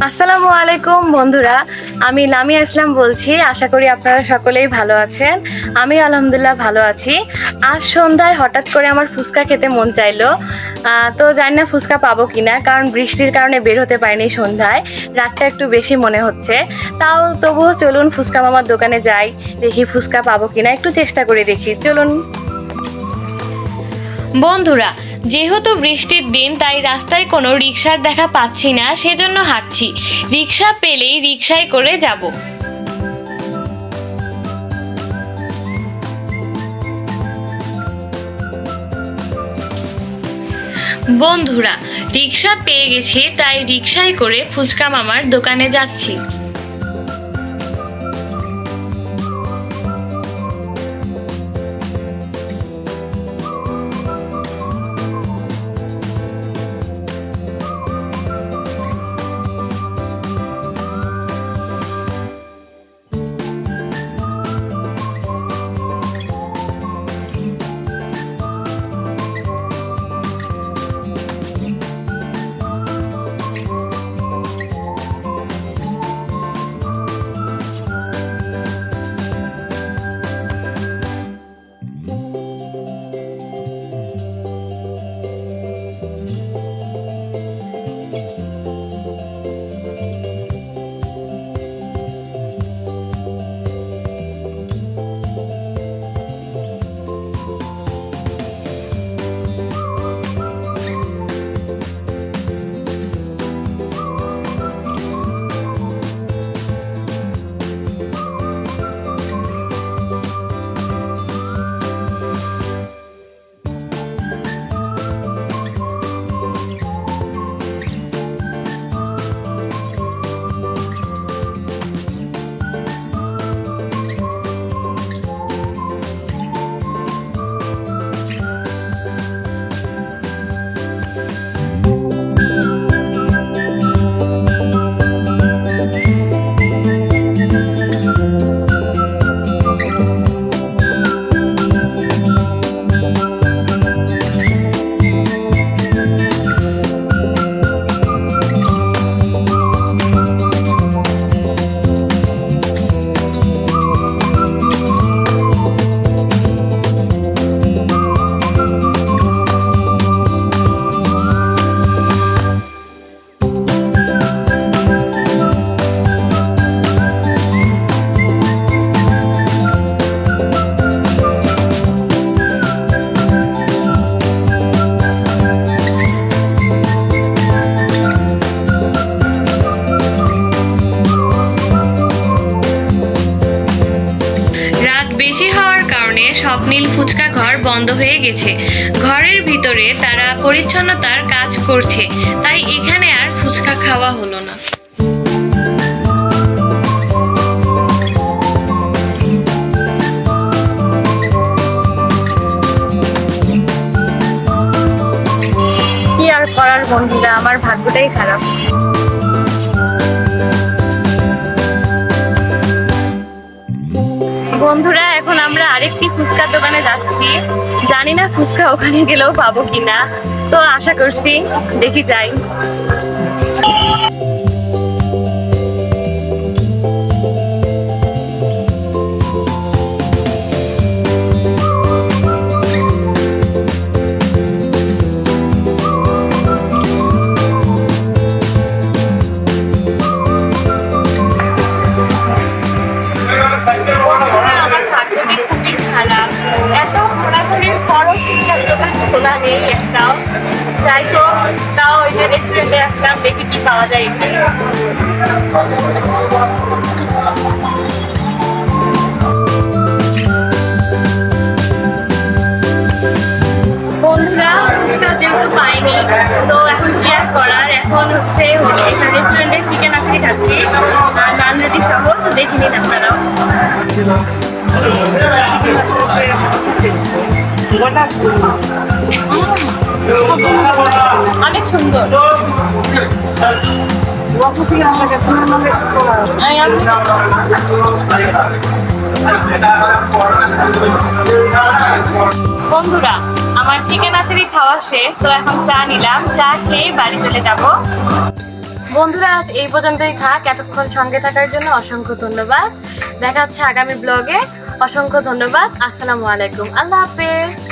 আসসালামু আলাইকুম বন্ধুরা, আমি লামিয়া ইসলাম বলছি। আশা করি আপনারা সকলেই ভালো আছেন। আমি আলহামদুলিল্লাহ ভালো আছি। আজ সন্ধ্যায় হঠাৎ করে আমার ফুচকা খেতে মন চাইলো। তো জানি না ফুচকা পাবো কিনা, কারণ বৃষ্টির কারণে বের হতে পারিনি সন্ধ্যায়। রাতটা একটু বেশি মনে হচ্ছে। তবুও চলুন ফুচকা মামার দোকানে যাই, দেখি ফুচকা পাবো কিনা, একটু চেষ্টা করে দেখি, চলুন। বন্ধুরা, যেহেতু বৃষ্টির দিন তাই রাস্তায় কোনো রিকশার দেখা পাচ্ছি না, সেজন্য হাঁটছি। রিকশা পেলেই রিকশায় করে যাব। বন্ধুরা, রিকশা পেয়ে গেছি, তাই রিকশায় করে ফুচকা মামার দোকানে যাচ্ছি। বেশি হওয়ার কারণে স্বপ্নিল ফুচকা ঘর বন্ধ হয়ে গেছে। ঘরের ভিতরে তারা পরিচ্ছন্নতার কাজ করছে, তাই এখানে আর ফুচকা খাওয়া হলো না। কি আর করার বন্ধুরা, আমার ভাগ্যটাই খারাপ। বন্ধুরা, এখন আমরা আরেকটি ফুচকার দোকানে যাচ্ছি। জানি না ফুচকা ওখানে গেলেও পাবো কিনা, তো আশা করছি, দেখি যাই। যাই তো, তাও ওই যে রেস্টুরেন্টে আসলাম, দেখি কি পাওয়া যায় এখানে। বন্ধুরা, ফুচকা যেহেতু পাইনি, তো এখন কি আর করার, এখন হচ্ছে এখানে রেস্টুরেন্টে চিকেন আফ্রি খাচ্ছি, নান রুটি সহ। তো দেখে নিন আপনারাও। অনেক সুন্দর। বন্ধুরা, আমার চিকেন আচারি খাওয়া শেষ, তো এখন চা নিলাম। চা খেয়ে বাড়ি চলে যাব। বন্ধুরা আজ এই পর্যন্তই থাক, এতক্ষণ সঙ্গে থাকার জন্য অসংখ্য ধন্যবাদ। দেখা হচ্ছে আগামী ব্লগে। অসংখ্য ধন্যবাদ। আসসালামু আলাইকুম, আল্লাহ হাফেজ।